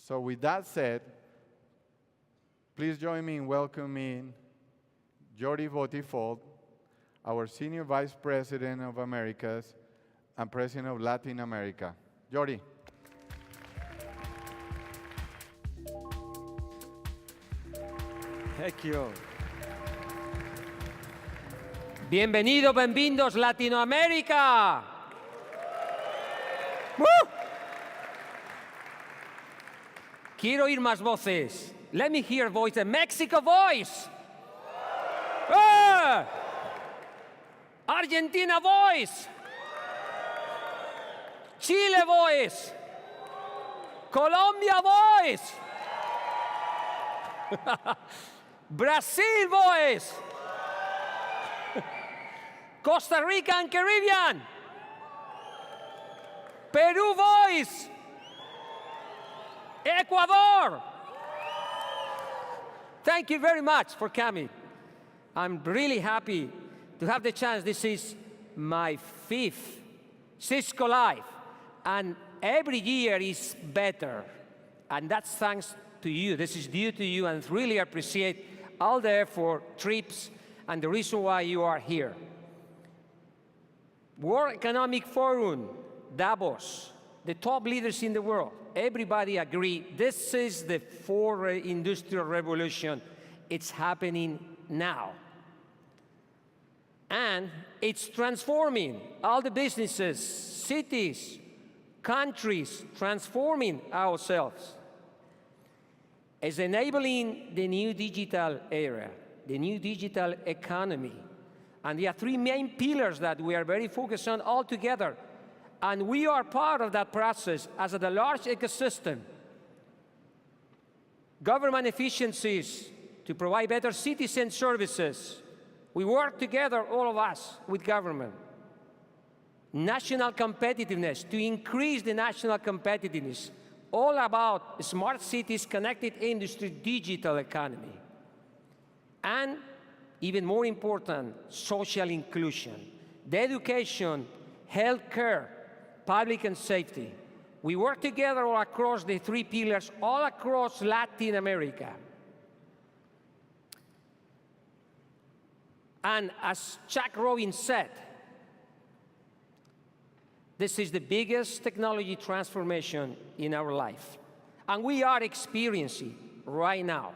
So with that said, please join me in welcoming Jordi Botifoll, our Senior Vice President of Americas and President of Latin America. Jordi. Thank you. Bienvenidos, bienvenidos, Latinoamérica. ¡Woo! Quiero oír más voces. Let me hear voice, a Mexico voice. Ah! Argentina voice. Chile voice. Colombia voice. Brazil voice. Costa Rica and Caribbean. Peru voice. Ecuador. Thank you very much for coming. I'm really happy to have the chance. This is my 5th Cisco Live, and every year is better. And that's thanks to you. This is due to you, and really appreciate all the effort, trips, and the reason why you are here. World Economic Forum, Davos, the top leaders in the world, everybody agree this is the fourth industrial revolution. It's happening now. And it's transforming all the businesses, cities, countries, transforming ourselves. It's enabling the new digital era, the new digital economy. And there are 3 main pillars that we are very focused on all together. And we are part of that process as a large ecosystem. Government efficiencies to provide better citizen services. We work together, all of us, with government. National competitiveness, to increase the national competitiveness. All about smart cities, connected industry, digital economy. And even more important, social inclusion. The education, healthcare, public and safety. We work together all across the 3 pillars, all across Latin America. And as Chuck Robbins said, this is the biggest technology transformation in our life. And we are experiencing right now.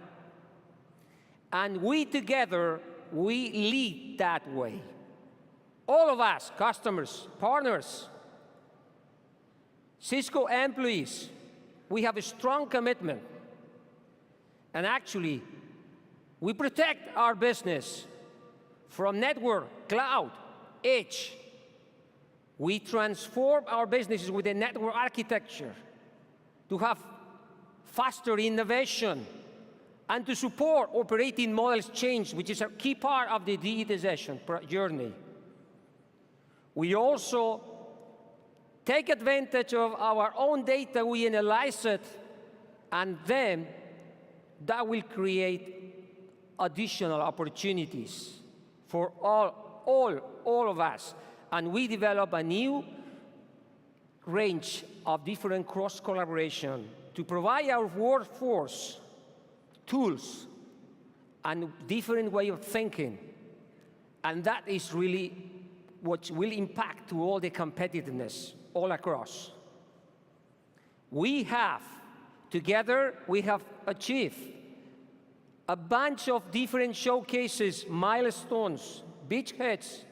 And we together, we lead that way. All of us, customers, partners, Cisco employees, we have a strong commitment. And actually, we protect our business from network, cloud, edge. We transform our businesses with a network architecture to have faster innovation and to support operating models change, which is a key part of the digitization journey. We also take advantage of our own data, we analyze it, and then that will create additional opportunities for all of us. And we develop a new range of different cross-collaboration to provide our workforce tools and different way of thinking. And that is really what will impact to all the competitiveness all across. We have, together, we have achieved a bunch of different showcases, milestones, beachheads,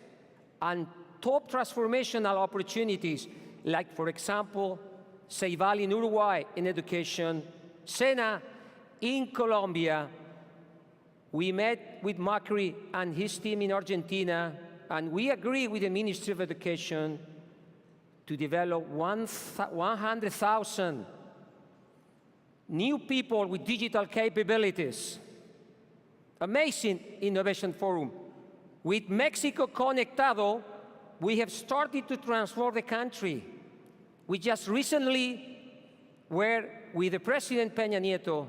and top transformational opportunities, like, for example, Ceibal in Uruguay in education, Sena in Colombia. We met with Macri and his team in Argentina, and we agree with the Ministry of Education to develop 100,000 new people with digital capabilities. Amazing innovation forum. With Mexico Conectado, we have started to transform the country. We just recently were with the President Peña Nieto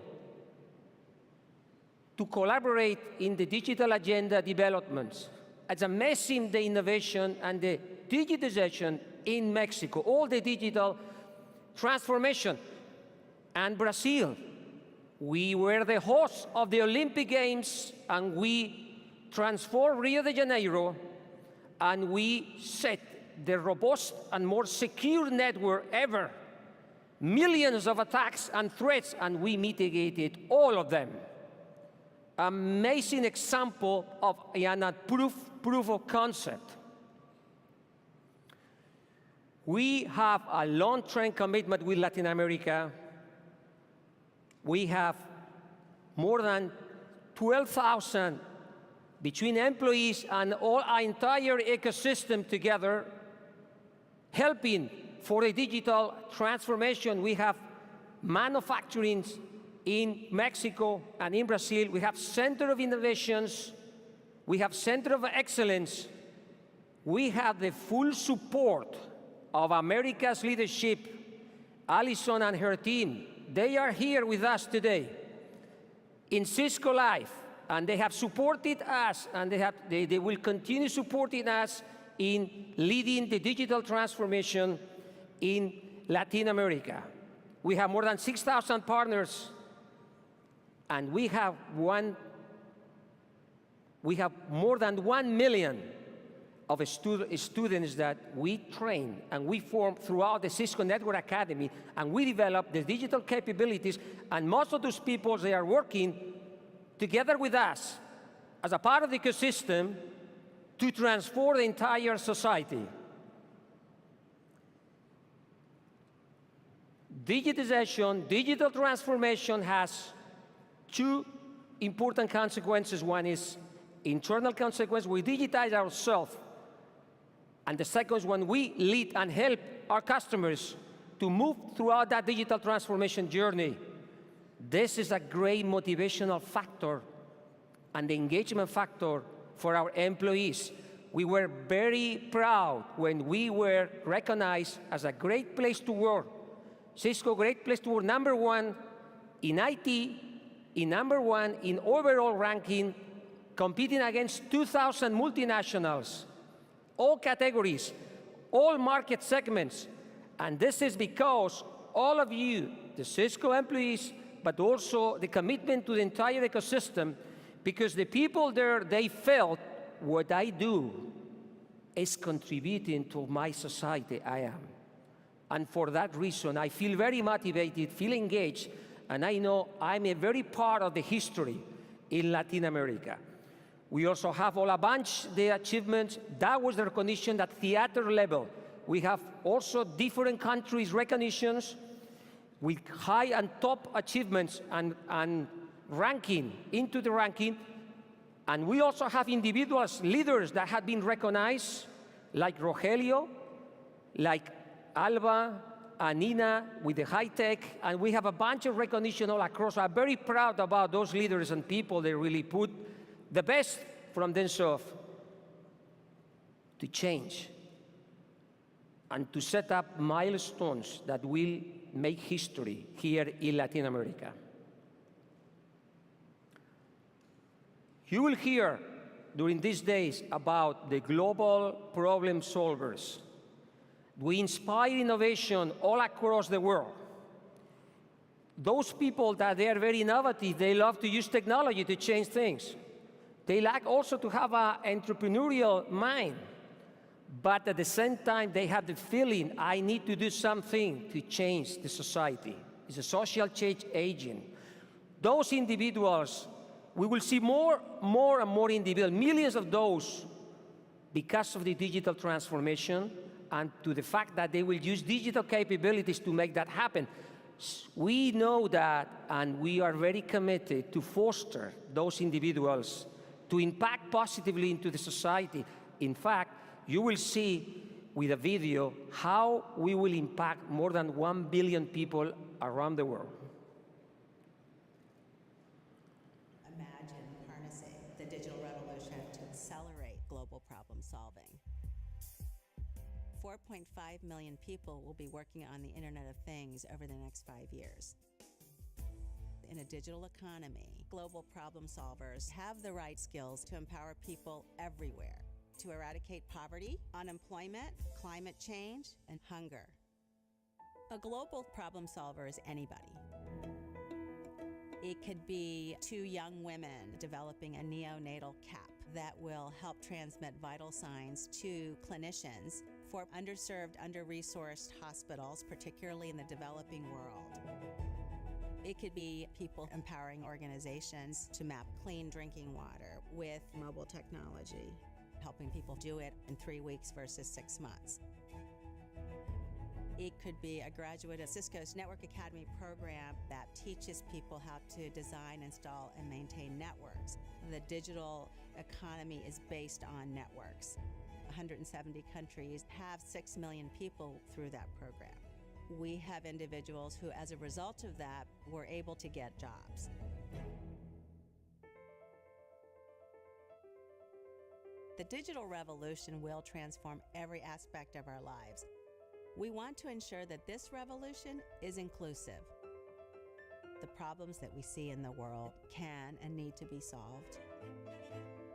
to collaborate in the digital agenda developments. It's amazing the innovation and the digitization in Mexico, all the digital transformation. and Brazil. We were the hosts of the Olympic Games, and we transformed Rio de Janeiro, and we set the robust and more secure network ever. Millions of attacks and threats, and we mitigated all of them. Amazing example of a proof of concept. We have a long-term commitment with Latin America. We have more than 12,000 between employees and all our entire ecosystem together, helping for a digital transformation. We have manufacturing in Mexico and in Brazil. We have center of innovations. We have center of excellence. We have the full support of America's leadership, Alison and her team. They are here with us today in Cisco Live, and they have supported us, and they will continue supporting us in leading the digital transformation in Latin America. We have more than 6,000 partners, and we have more than 1 million of students that we train and we form throughout the Cisco Network Academy, and we develop the digital capabilities, and most of those people, they are working together with us as a part of the ecosystem to transform the entire society. Digitization, digital transformation has two important consequences. One is internal consequence. We digitize ourselves. And the second is when we lead and help our customers to move throughout that digital transformation journey. This is a great motivational factor and the engagement factor for our employees. We were very proud when we were recognized as a great place to work. Cisco, great place to work, #1 in IT, #1 in overall ranking, competing against 2,000 multinationals, all categories, all market segments. And this is because all of you, the Cisco employees, but also the commitment to the entire ecosystem, because the people there, they felt what I do is contributing to my society. I am. And for that reason, I feel very motivated, feel engaged, and I know I'm a very part of the history in Latin America. We also have all a bunch of the achievements. That was the recognition at theater level. We have also different countries' recognitions with high and top achievements and ranking, into the ranking. And we also have individuals, leaders that have been recognized, like Rogelio, like Alba, and Nina with the high tech, and we have a bunch of recognition all across. I'm very proud about those leaders and people. They really put the best from themselves to change and to set up milestones that will make history here in Latin America. You will hear during these days about the global problem solvers. We inspire innovation all across the world. Those people that they are very innovative, they love to use technology to change things. They like also to have an entrepreneurial mind, but at the same time, they have the feeling, I need to do something to change the society. It's a social change agent. Those individuals, we will see more and more individuals, millions of those, because of the digital transformation and to the fact that they will use digital capabilities to make that happen. We know that, and we are very committed to foster those individuals to impact positively into the society. In fact, you will see with a video how we will impact more than 1 billion people around the world. Imagine harnessing the digital revolution to accelerate global problem solving. 4.5 million people will be working on the Internet of Things over the next 5 years. In a digital economy, global problem solvers have the right skills to empower people everywhere to eradicate poverty, unemployment, climate change, and hunger. A global problem solver is anybody. It could be 2 young women developing a neonatal cap that will help transmit vital signs to clinicians for underserved, under-resourced hospitals, particularly in the developing world. It could be people empowering organizations to map clean drinking water with mobile technology, helping people do it in 3 weeks versus 6 months. It could be a graduate of Cisco's Network Academy program that teaches people how to design, install, and maintain networks. The digital economy is based on networks. 170 countries have 6 million people through that program. We have individuals who, as a result of that, were able to get jobs. The digital revolution will transform every aspect of our lives. We want to ensure that this revolution is inclusive. The problems that we see in the world can and need to be solved.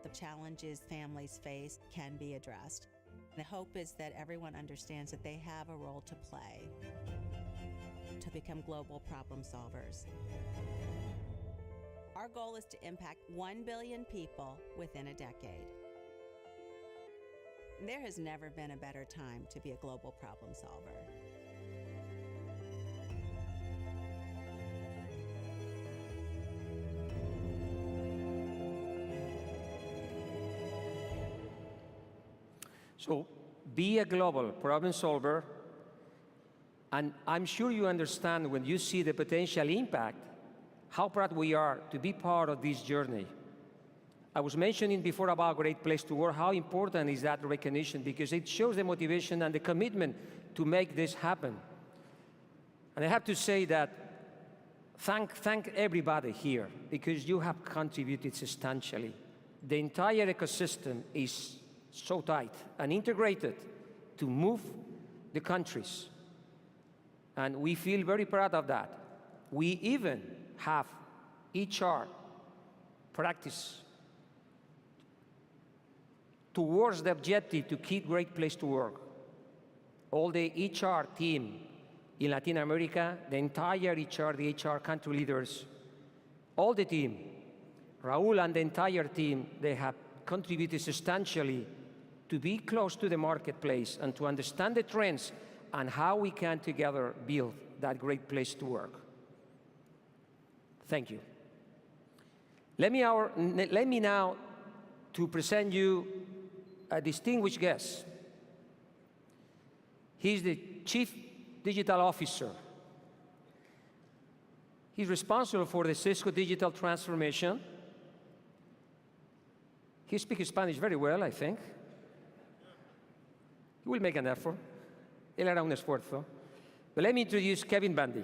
The challenges families face can be addressed. The hope is that everyone understands that they have a role to play to become global problem solvers. Our goal is to impact 1 billion people within a decade. There has never been a better time to be a global problem solver. So be a global problem solver, and I'm sure you understand when you see the potential impact, how proud we are to be part of this journey. I was mentioning before about Great Place to Work, how important is that recognition, because it shows the motivation and the commitment to make this happen. And I have to say that thank everybody here, because you have contributed substantially. The entire ecosystem is so tight and integrated to move the countries. And we feel very proud of that. We even have HR practice towards the objective to keep Great Place to Work. All the HR team in Latin America, the entire HR, the HR country leaders, all the team, Raul and the entire team, they have contributed substantially to be close to the marketplace and to understand the trends and how we can together build that great place to work. Thank you. Let me now to present you a distinguished guest. He's the Chief Digital Officer. He's responsible for the Cisco digital transformation. He speaks Spanish very well, I think. He will make an effort. Él hará un esfuerzo. But let me introduce Kevin Bandy.